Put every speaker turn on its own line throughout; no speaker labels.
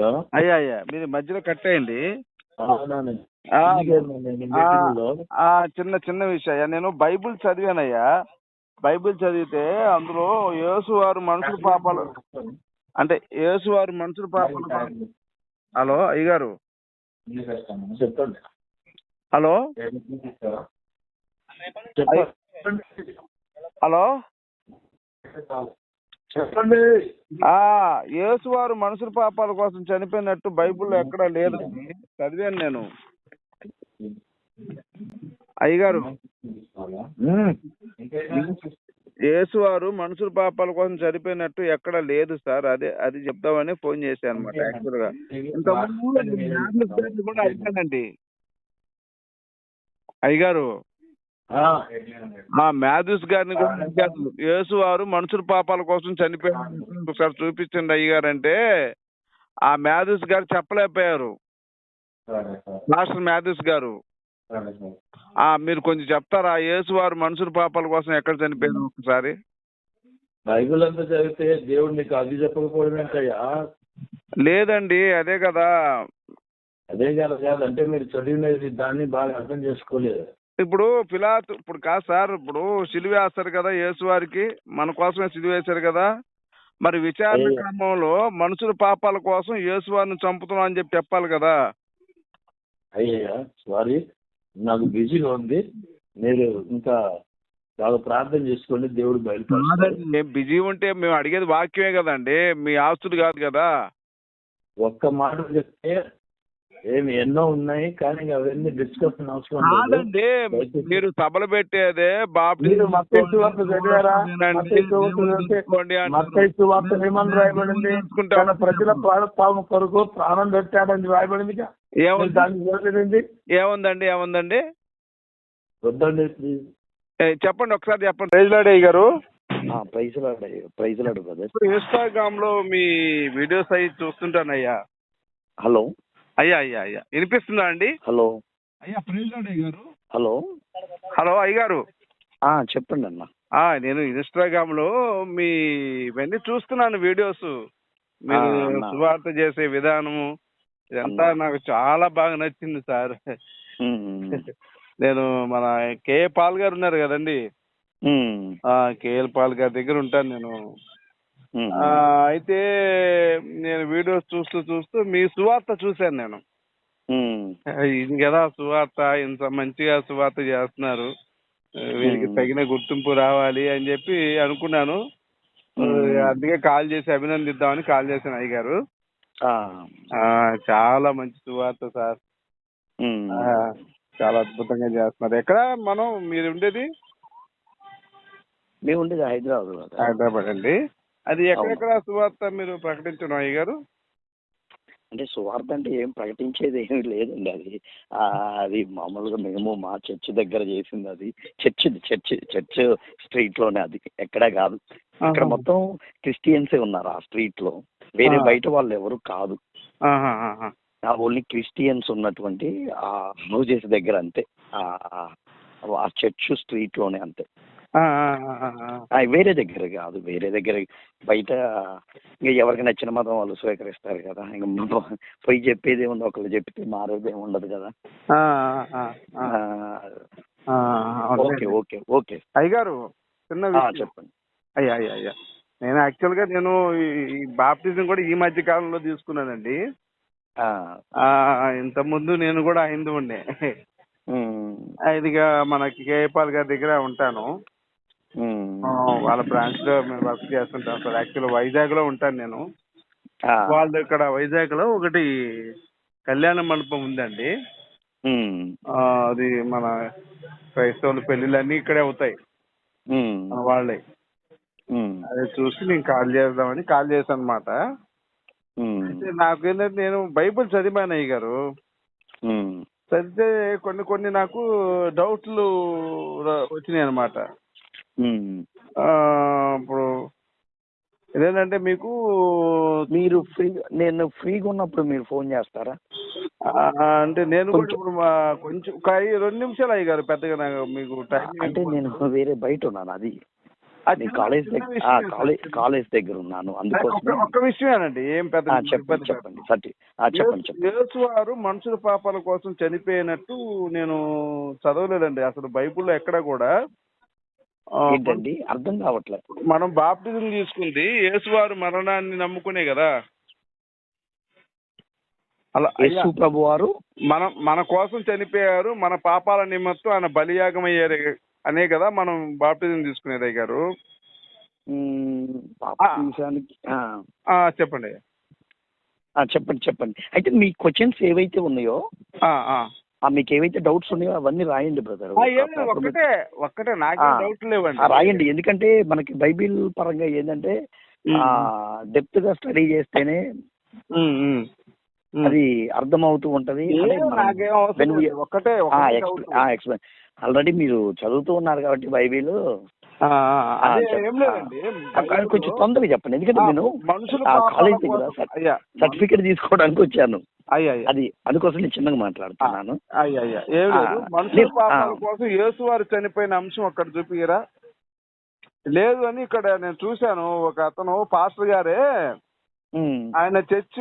Hello.
అయ్యా అయ్యా మీరు మధ్యలో కట్ అయ్యండి.
అవునండి.
ఆ, ఆ,
మీటింగ్లో
చిన్న చిన్న విషయం, నేను బైబిల్ చదివానయ్యా. బైబిల్ చదివితే అందులో యేసు వారు మనుషుల పాపాలు, అంటే యేసు వారు మనుషుల పాపాలు. హలో అయ్యగారు.
చెప్పండి.
హలో హలో
చెప్పండి.
యేసు వారు మనుషుల పాపాల కోసం చనిపోయినట్టు బైబిల్లో ఎక్కడా లేదండి. చదివాను నేను అయ్యగారు. యేసు వారు మనుషుల పాపాల కోసం చనిపోయినట్టు ఎక్కడ లేదు సార్. అది చెప్దామని ఫోన్ చేశాను అనమాట. యాక్చువల్ గా ఇంతకుముందు కూడా అడిగానండి అయ్యగారు. మాథ్యూస్ గారిని కూడా అడిగాను, యేసు వారు మనుషుల పాపాల కోసం చనిపోయినట్టు ఒకసారి చూపించండి అయ్యగారు అంటే ఆ మాథ్యూస్ గారు చెప్పలేకపోయారు. మాస్టర్ మాథ్యూస్ గారు మీరు కొంచెం చెప్తారా, యేసు వారు మనుషుల పాపాల కోసం ఎక్కడ చనిపోయారు ఒకసారి?
బైబిల్ అంతా చదివితే దేవుడు నీకు అది చెప్పకపోవడం ఏంటయ్యా? లేదండి,
అదే కదా.
అదే కాదంటే మీరు చదివినది దాన్ని బాగా అర్థం చేసుకోలేదు.
ఇప్పుడు ఇప్పుడు కాదు సార్, ఇప్పుడు సిలువ వేస్తారు కదా యేసు వారికి, మన కోసమే సిలువ వేశారు కదా. మరి విచారణ క్రమంలో మనుషుల పాపాల కోసం యేసు వారిని చంపుతున్నాం అని చెప్పాలి కదా.
అయ్యా సారీ, నాకు బిజీగా ఉంది. మీరు ఇంకా బాగా ప్రార్థన చేసుకోండి, దేవుడు బయలుపరుస్తాడు.
బిజీ ఉంటే మేము అడిగేది వాక్యమే కదండి, మీ ఆస్తులు కాదు కదా.
ఒక్క మాట చెప్తే ఎన్నో ఉన్నాయి, కానీ అవన్నీ డిస్కషన్ అవసరం
కాదండి. మీరు సభలు పెట్టేదే
ప్రజల పాపం కొరకు ప్రాణం పెట్టాడని రాయబడింది.
ఏముందండి
వద్దండి,
చెప్పండి ఒకసారి చెప్పండి. ప్రైజ్లాడే గారు.
ప్రైజ్లాడు బ్రదర్.
ఇన్స్టాగ్రామ్ లో మీ వీడియోస్ అవి చూస్తుంటానయ్యా.
హలో
అయ్యా వినిపిస్తుందా అండి?
హలో
అయ్యా ప్రైజ్లాడే గారు.
హలో
హలో అయ్యగారు.
చెప్పండి అన్న.
నేను ఇన్స్టాగ్రామ్ లో మీ ఇవన్నీ చూస్తున్నాను వీడియోస్. మీరు సువార్త చేసే విధానము ఇదంతా నాకు చాలా బాగా నచ్చింది సార్. నేను మన కేఏ పాల్ గారు ఉన్నారు కదండి, కేఎల్ పాల్ గారి దగ్గర ఉంటాను నేను. అయితే నేను వీడియోస్ చూస్తూ మీ సువార్త చూశాను నేను. ఇది కదా సువార్త, ఇంత మంచిగా సువార్త చేస్తున్నారు, వీరికి తగిన గుర్తింపు రావాలి అని చెప్పి అనుకున్నాను. అందుకే కాల్ చేసి అభినందిద్దామని కాల్ చేశాను అయ్యగారు. చాలా మంచి సువార్త సార్, చాలా అద్భుతంగా చేస్తున్నారు. ఎక్కడ మీరు ఉండేది?
మేము ఉండేది హైదరాబాద్
అండి. అది ఎక్కడెక్కడ సువార్త మీరు ప్రకటించడం అయ్యగారు?
అంటే సువార్త అంటే ఏం ప్రకటించేది ఏమి లేదండి. అది మామూలుగా మేము మా చర్చ్ దగ్గర చేసింది. అది చర్చ్ స్ట్రీట్ లోనే, అది ఎక్కడా కాదు. అక్కడ మొత్తం క్రిస్టియన్సే ఉన్నారు ఆ స్ట్రీట్ లో, వేరే బయట వాళ్ళు ఎవరు కాదు. ఓన్లీ క్రిస్టియన్స్ ఉన్నటువంటి ఆ హౌజెస్ దగ్గర అంతే, ఆ చర్చ్ స్ట్రీట్ లోనే అంతే. వేరే దగ్గర కాదు, వేరే దగ్గర బయట ఇంకా ఎవరికి నచ్చిన మతం వాళ్ళు స్వీకరిస్తారు కదా. ఇంకా పోయి చెప్పేది ఏముంది, ఒకళ్ళు చెప్తే మారేది ఏమి ఉండదు కదా. ఓకే ఓకే
అయ్యగారు,
చెప్పండి.
అయ్యా నేను యాక్చువల్గా ఈ బాప్టిజం కూడా ఈ మధ్య కాలంలో తీసుకున్నానండి. ఇంతకుముందు నేను కూడా హిందువునే. ఇదిగా మనకి కేపాల్ గారి దగ్గర ఉంటాను. వాళ్ళ బ్రాంచ్ లో మేము వర్క్ చేస్తుంటాం సార్. యాక్చువల్ వైజాగ్ లో ఉంటాను నేను. వాళ్ళ ఇక్కడ వైజాగ్ లో ఒకటి కళ్యాణ మండపం ఉందండి. అది మన క్రైస్తవుల పెళ్లిళ్ళన్నీ ఇక్కడే అవుతాయి వాళ్ళే. అది చూసి నేను కాల్ చేద్దామని కాల్ చేశాను అనమాట. అయితే నాకేంటంటే నేను బైబిల్ చదివాను అయ్య గారు. చదివితే కొన్ని నాకు డౌట్లు వచ్చినాయి అనమాట. ఇప్పుడు ఇదేంటంటే
మీరు నేను ఫ్రీగా ఉన్నప్పుడు మీరు ఫోన్ చేస్తారా?
అంటే నేను ఇప్పుడు కొంచెం 2 నిమిషాలు అయ్యారు పెద్దగా, మీకు టైం
అంటే నేను వేరే బయట ఉన్నాను. అది మీ కాలేజ్ దగ్గర కాలేజ్ దగ్గర ఉన్నాను, అందుకోసం.
ఒక్క విషయమేనండి, ఏం పెద్ద
చెప్పండి చెప్పండి చెప్పండి.
యేసు వారు మనుషుల పాపాల కోసం చనిపోయినట్టు నేను చదవలేదండి అసలు బైబిల్లో ఎక్కడ కూడా.
ఏంటండి అర్థం కావట్లేదు.
మనం బాప్టిజం తీసుకుంది యేసు వారు మరణాన్ని నమ్ముకునే కదా. అలా
యేసు ప్రభు వారు
మన కోసం చనిపోయారు, మన పాపాల నిమిత్తం ఆయన బలియాగం అయ్యారు అనే కదా మనం బాప్టిజం తీసుకునేది అయ్యారు. చెప్పండి
చెప్పండి. అయితే మీ క్వశ్చన్స్ ఏవైతే ఉన్నాయో, మీకు ఏవైతే డౌట్స్ ఉన్నాయో అవన్నీ రాయండి బ్రదర్.
ఒక్కటే నాకేం డౌట్ లేవండి,
రాయండి. ఎందుకంటే మనకి బైబిల్ పరంగా ఏంటంటే డెప్త్ గా స్టడీ చేస్తేనే అది అర్థమవుతూ ఉంటది. ఆల్రెడీ మీరు చదువుతూ ఉన్నారు కాబట్టి బైబిల్ కొంచెం తొందరగా చెప్పండి, ఎందుకంటే నేను కాలేజ్ దగ్గర సర్టిఫికేట్ తీసుకోవడానికి వచ్చాను. అది అందుకోసం నేను చిన్నగా మాట్లాడుతున్నాను.
కోసం యేసు వారు చనిపోయిన అంశం అక్కడ చూపిరా లేదు అని ఇక్కడ నేను చూశాను. ఒక అతను పాస్టర్ గారే ఆయన చర్చ్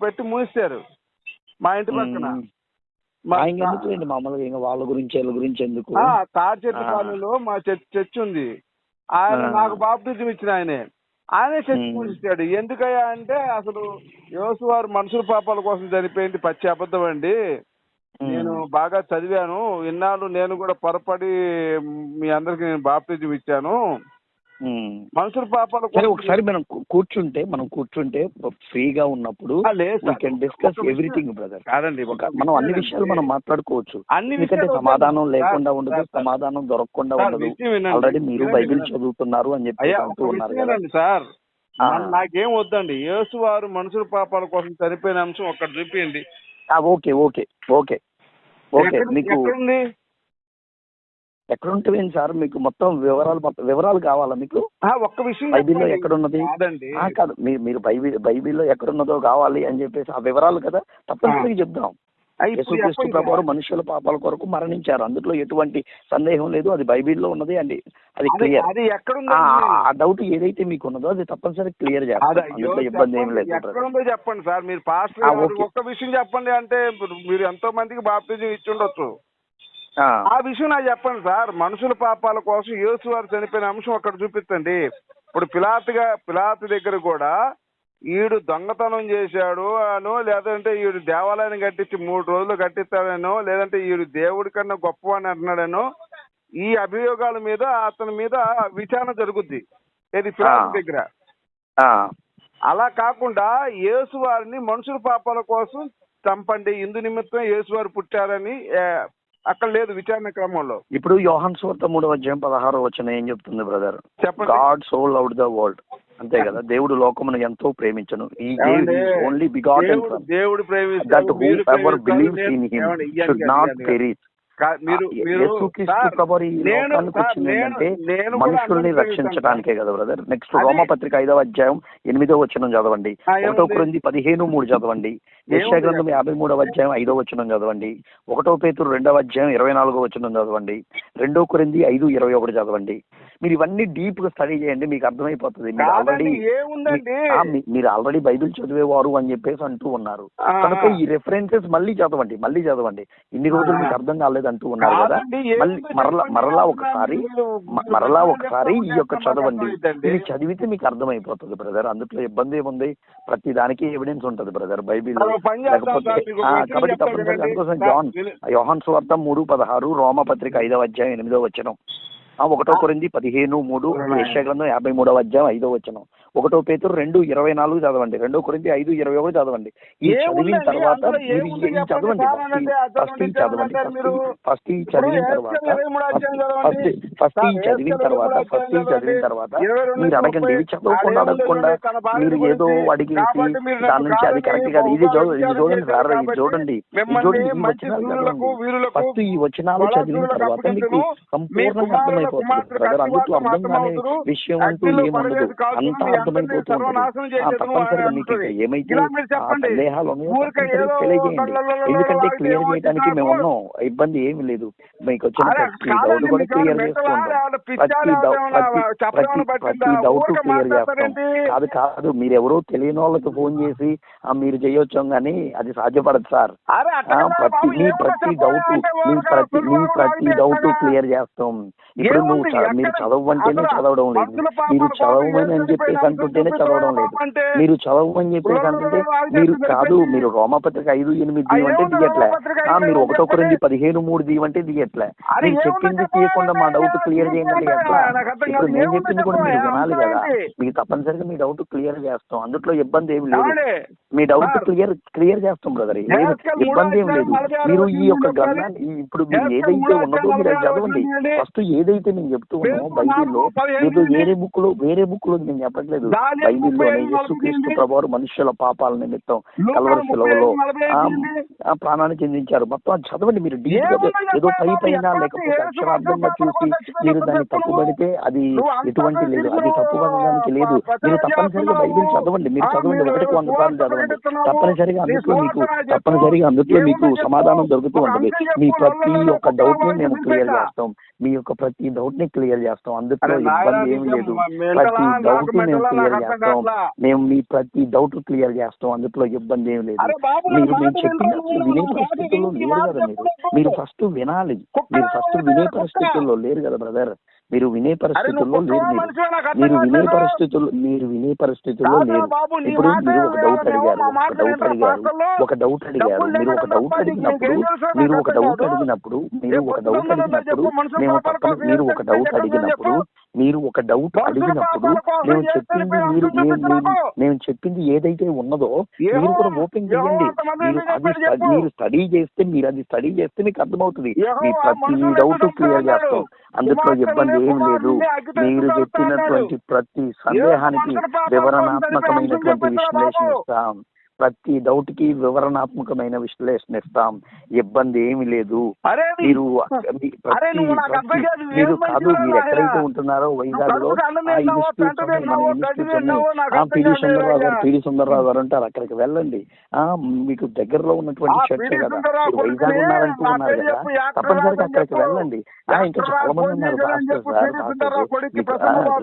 పెట్టి మూసారు మా ఇంటి పక్కన.
మామూలుగా వాళ్ళ గురించి వీళ్ళ గురించి ఎందుకు,
తాడిచెట్టుపాలెంలో మా చర్చ్ ఉంది. ఆయన నాకు బాప్టిజం ఇచ్చిన ఆయనే చర్చ్ మూసిస్తాడు. ఎందుకయ్యా అంటే అసలు యేసు వారు మనుషుల పాపాల కోసం చనిపోయింది పచ్చి అబద్ధం అండి. నేను బాగా చదివాను, ఇన్నాళ్ళు నేను కూడా పొరపడి మీ అందరికి నేను బాప్టిజం ఇచ్చాను. మనుషుల పాపాలు
ఒకసారి మనం కూర్చుంటే ఫ్రీగా ఉన్నప్పుడు డిస్కస్ ఎవ్రీథింగ్ బ్రదర్.
కాదండి,
మనం అన్ని విషయాలు మనం మాట్లాడుకోవచ్చు. ఎందుకంటే సమాధానం లేకుండా ఉండదు, సమాధానం దొరకకుండా ఉండదు. ఆల్రెడీ మీరు బైబిల్ చదువుతున్నారు అని చెప్పి అంటూ ఉన్నారు కదా
సార్. నాకేం వద్దండి, యేసు వారు మనుషుల పాపాల కోసం చనిపోయిన అంశం ఒక్కటి చూపించండి.
ఓకే ఓకే ఓకే ఓకే మీకు ఎక్కడ ఉంటుంది సార్? మీకు మొత్తం వివరాలు కావాలా మీకు?
ఒక్క విషయం
బైబిల్లో ఎక్కడున్నది కాదు, మీరు బైబిల్లో ఎక్కడున్నదో కావాలి అని చెప్పేసి ఆ వివరాలు కదా తప్పనిసరిగా చెప్దాం. యేసుక్రీస్తు ప్రభువారు మనుషుల పాపాల కొరకు మరణించారు, అందులో ఎటువంటి సందేహం లేదు. అది బైబిల్లో ఉన్నది అండి, అది క్లియర్. ఆ డౌట్ ఏదైతే మీకు ఉన్నదో అది తప్పనిసరి క్లియర్ చేస్తారు, అందులో ఇబ్బంది ఏం లేదు.
చెప్పండి సార్, మీరు పాస్టర్ ఒక్క విషయం చెప్పండి అంటే మీరు ఎంతో మందికి బాప్టిజం ఇచ్చి ఉండొచ్చు. ఆ విషయం నాకు చెప్పండి సార్. మనుషుల పాపాల కోసం యేసు వారు చనిపోయిన అంశం అక్కడ చూపించండి. ఇప్పుడు పిలాతు దగ్గర కూడా ఈడు దొంగతనం చేశాడు అనో, లేదంటే ఈడు దేవాలయాన్ని కట్టించి 3 రోజులు కట్టిస్తాడనో, లేదంటే ఈడు దేవుడి కన్నా గొప్పవాడిని అంటున్నాడనో, ఈ అభియోగాల మీద అతని మీద విచారణ జరుగుద్ది ఇది పిలాతు దగ్గర. అలా కాకుండా యేసు వారిని మనుషుల పాపాల కోసం చంపండి, ఇందు నిమిత్తం యేసు వారు పుట్టారని అక్కడ లేదు విచారణ క్రమంలో.
ఇప్పుడు యోహాను సువార్త 3:16 ఏం చెప్తుంది brother? God so loved the world, అంతే కదా. దేవుడు లోకమును ఎంతో ప్రేమించను, ఈ ఓన్లీ బిగాటెన్ సన్,
దేవుడు
that whoever believes in him should not perish. యేసుక్రీస్తు ప్రభువు ఈ లోకానికి వచ్చింది ఏంటంటే మనుషుల్ని రక్షించడానికే కదా బ్రదర్. నెక్స్ట్ రోమపత్రిక 5:8 చదవండి, 1 కొరింథీ 15:3 చదవండి, యెషయా గ్రంథం 53:5 చదవండి, 1 పేతురు 2:24 చదవండి, 2 కొరింథీ 5:21 చదవండి. మీరు ఇవన్నీ డీప్ గా స్టడీ చేయండి, మీకు అర్థమైపోతుంది. మీరు ఆల్రెడీ బైబిల్ చదివేవారు అని చెప్పేసి అంటూ ఉన్నారు కనుక ఈ రెఫరెన్సెస్ మళ్ళీ చదవండి. ఇన్ని రోజులు మీకు అర్థం కాలేదు అంటూ ఉన్నారు కదా, మళ్ళీ మరలా ఒకసారి ఈ యొక్క చదవండి. ఇది చదివితే మీకు అర్థమైపోతుంది బ్రదర్, అందులో ఇబ్బంది ఏముంది? ప్రతి దానికి ఎవిడెన్స్ ఉంటుంది బ్రదర్ బైబిల్. లేకపోతే కాబట్టి తప్పనిసరిగా అందుకోసం యోహాను సువార్త 3:16, రోమపత్రిక 5:8, 1 కొరింథీ 15:3, యెషయా గ్రంథం 53:5, 1 పేతురు 2:24 చదవండి, 2 కొరింథీ 5:21 చదవండి. ఈ చదివిన తర్వాత మీరు అడగండి. ఇవి అడగకుండా మీరు ఏదో అడిగేసి దాని నుంచి అది కరెక్ట్ కాదు, ఇది చూడండి సార్, ఇది చూడండి ఫస్ట్ ఈ వచనాలు చదివిన తర్వాత మీకు సంపూర్ణంగా అర్థమైపోతుంది బ్రదర్. అందుకు అర్థం కాని విషయం అంటూ ఏముండదు, అంతా అర్థమైపోతూ ఉంటుంది.
సర్వనాశనం చేసేది
తప్పనిసరిగా మీకు ఇంకా ఏమైతే
ఇలా మీరు
ఆ
చెప్పండి.
సందేహాలు ఉన్నాయో
ఊరికే
తప్పనిసరిగా
ఏదో
తెలియజేయండి. ఎందుకంటే క్లియర్ చేయడానికి మేము
నాకు
ఉన్నాం, ఇబ్బంది ఏమి లేదు. మీకు వచ్చిన
అరే
ప్రతి డౌట్
కాదండి,
కూడా
మీకు
క్లియర్
ఏమైనా
చేస్తూ
మెంటలా
ఉంటాం.
లేకపోతే పిచ్చా
ప్రతి
లేకపోతే ఏమైనా చెప్పడం
ప్రతి
పట్టిందా?
డౌట్
ఊరికే
క్లియర్ చేస్తాం.
మాట్లాడతారేంటి?
కాదు మీరు ఎవరో తెలియని వాళ్ళకి ఫోన్ చేసి మీరు చేయొచ్చు కానీ అది సాధ్యపడదు సార్.
అరే అట్లా కాదు బాబు,
మీ
ఏమన్నా
ప్రతి
చెప్పాలి
డౌట్
అంటే
మీ
ఊరికే
ప్రతి
సులభంగా
డౌట్
ఎట్లాగా?
క్లియర్ చేస్తాం. ఇప్పుడు
ఏముంది
మీరు
ఎక్కడ
చదవమంటేనే
అసలు
చదవడం లేదు,
మనుషుల
మీరు
పాపాలు బాబు
చదవమని అని
ఏం
చెప్పేసి
చనిపోయిన
అంటుంటేనే
అంశం
చదవడం లేదు.
చూపిస్తున్నావు అంటే
మీరు చదవమని చెప్పేసి అంటుంటే మీరు కాదు, మీరు రోమపత్రిక 5:8 దీవంటే
ఏముంది
దిగట్లే.
రోమపత్రిక
మీరు
5:8
1 కొరింథీ 15:3 దీవంటే దిగట్లే.
అరే
మీరు
ఏముందో
చెప్పింది
చెప్పవా?
తీయకుండా మా డౌట్ క్లియర్ చేయండి ఎట్లా?
నాకు అర్థం
ఇప్పుడు
కాదు.
నేను
ఏముందో
చెప్పింది కూడా
చెప్పవా?
మీరు వినాలి
అంశం
కదా.
ఏంటి?
మీకు తప్పనిసరిగా మీ డౌట్ క్లియర్ చేస్తాం, అందులో ఇబ్బంది ఏమి లేదు.
ఏమండి?
మీ డౌట్
సార్,
క్లియర్ చేస్తాం బ్రదర్,
హెచ్కేల్
ఇబ్బంది ఏం లేదు.
3:46
మీరు ఈ యొక్క
ఒకసారి
గ్రంథాన్ని ఇప్పుడు మీరు
హెచ్కేల్
ఏదైతే ఉన్నదో మీరు అది
3:46
చదవండి.
చూడండి.
ఫస్ట్ ఏదైతే నేను చెప్తూ ఉన్నామో బైబిల్లో, ఏదో వేరే బుక్ లో నేను చెప్పట్లేదు.
దానియేలు
బైబిల్లోనే
35:40
యేసుక్రీస్తు ప్రభువారు మనుష్యుల పాపాల నిమిత్తం
లూకా
కల్వరి శిలువలో
35:45
ఆ ప్రాణాన్ని చెందించారు. మొత్తం అది చదవండి మీరు డీప్ గా. ఏదో పైన లేకపోతే అక్షరార్థంగా చూసి మీరు దాన్ని తప్పుపడితే అది ఎటువంటి లేదు, అది తప్పుపడడానికి లేదు. మీరు తప్పనిసరిగా బైబిల్ చదవండి, మీరు చదవండి, 100 సార్లు చదవండి. తప్పనిసరిగా అందులో మీకు సమాధానం దొరుకుతూ ఉంటుంది. మీ ప్రతి ఒక్క డౌట్ ని మేము క్లియర్ చేస్తాం, మీ యొక్క ప్రతి డౌట్ ని క్లియర్ చేస్తాం, అందులో ఇబ్బంది ఏమి లేదు. ప్రతి డౌట్ మేము క్లియర్ చేస్తాం, మేము మీ ప్రతి డౌట్ క్లియర్ చేస్తాం, అందులో ఇబ్బంది ఏమి లేదు. మీరు నేను చెప్పినప్పుడు వినే పరిస్థితుల్లో లేరు కదా. మీరు ఫస్ట్ వినాలి, మీరు ఫస్ట్ వినే పరిస్థితుల్లో లేరు కదా బ్రదర్. మీరు వినే పరిస్థితుల్లో లేరు, మీరు వినే పరిస్థితుల్లో లేరు. ఇప్పుడు మీరు ఒక డౌట్ అడిగారు, మీరు ఒక డౌట్ అడిగినప్పుడు మీరు ఒక డౌట్ అడిగినప్పుడు మేము చెప్పింది ఏదైతే ఉన్నదో మీరు కూడా ఓపెన్ చేయండి. మీరు స్టడీ చేస్తే మీకు అర్థమవుతుంది. మీ ప్రతి డౌట్ క్లియర్ చేస్తాం, అందులో ఇబ్బంది ఏం లేదు. మీరు చెప్పినటువంటి ప్రతి సందేహానికి వివరణాత్మకమైనటువంటి విశ్లేషణ ఇస్తాం, ప్రతి డౌట్ కి వివరణాత్మకమైన విశ్లేషణ ఇస్తాం, ఇబ్బంది ఏమి లేదు. మీరు కాదు, మీరు ఎక్కడైతే ఉంటున్నారో వైజాగ్ లో పిడి సుందర్రావు గారు ఉంటారు, అక్కడికి వెళ్ళండి. మీకు దగ్గరలో ఉన్నటువంటి చర్చ కదా, మీరు వైజాగ్ ఉన్నారంటూ ఉన్నారు కదా, తప్పనిసరిగా అక్కడికి వెళ్ళండి. ఇంకా చాలా మంది ఉన్నారు పాస్టర్ సార్,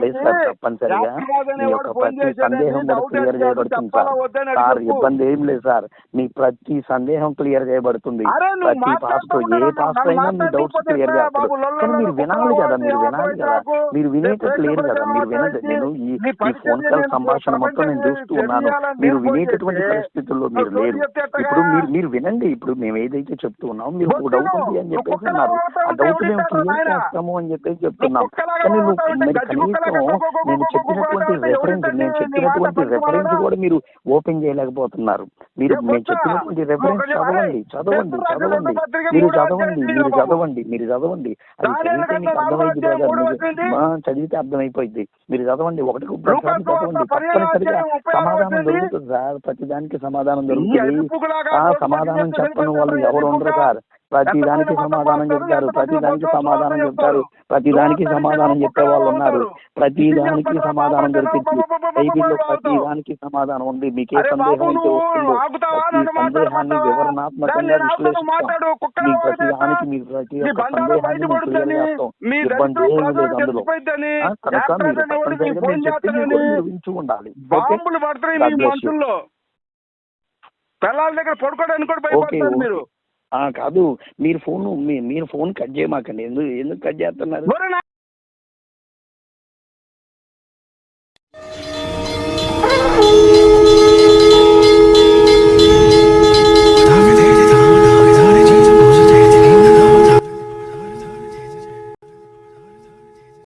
లేదు సార్, తప్పనిసరిగా మీ యొక్క ప్రతి సందేహం కూడా క్లియర్ చేయబడుతుంది సార్. ఇబ్బంది ఏం లేదు సార్, మీ ప్రతి సందేహం క్లియర్ చేయబడుతుంది. ప్రతి పాస్టర్, ఏ పాస్టర్ అయినా మీ డౌట్స్ క్లియర్ చేస్తారు. కానీ మీరు వినాలి కదా, మీరు వినేటట్టు లేరు కదా. మీరు వినండి, నేను ఈ ఫోన్ కాల్ సంభాషణ మొత్తం నేను చూస్తూ ఉన్నాను, మీరు వినేటటువంటి పరిస్థితుల్లో మీరు లేరు. ఇప్పుడు మీరు వినండి, ఇప్పుడు మేము ఏదైతే చెప్తూ ఉన్నామో మీరు ఒక డౌట్ ఉంది అని చెప్పేసి ఉన్నారు, ఆ డౌట్ మేము క్లియర్ చేస్తాము అని చెప్పేసి చెప్తున్నాం. కానీ మీరు కనీసం నేను చెప్పినటువంటి రెఫరెన్స్ కూడా మీరు ఓపెన్ చేయలేకపోతున్నారు. మీరు నేను చెప్పినటువంటి రెఫరెన్స్ చదవండి, మీరు చదవండి. అది చదివితే మీకు అర్థమైంది బ్రదర్, చదివితే అర్థమైపోయింది. మీరు చదవండి, ఒకటి చదవండి, తప్పనిసరిగా సమాధానం దొరుకుతుంది సార్. ప్రతిదానికి సమాధానం దొరుకుతుంది. సమాధానం చెప్పని వాళ్ళు ఎవరు ఉండరు సార్. ప్రతిదానికి సమాధానం చెప్తారు, ప్రతిదానికి సమాధానం చెప్పే వాళ్ళు ఉన్నారు. ప్రతిదానికి సమాధానం దొరికింది బైబిల్లో, ప్రతిదానికి సమాధానం ఉంది. మీకే సందేహం అయితే వస్తుందో ప్రతి సందేహాన్ని వివరణాత్మకంగా విశ్లేషిస్తాం. మీ ప్రతిదానికి మీరు ప్రతి ఒక్క సందేహాన్ని మేము క్లియర్ చేస్తాం, ఇబ్బంది ఏమీ లేదు అందులో. కనుక మీరు తప్పనిసరిగా మేము చెప్పింది కూడా మీరు వింటూ ఉండాలి. ఓకే, కాదు, మీరు ఫోన్ కట్ చేయమాకండి. ఎందుకు కట్ చేస్తున్నారు?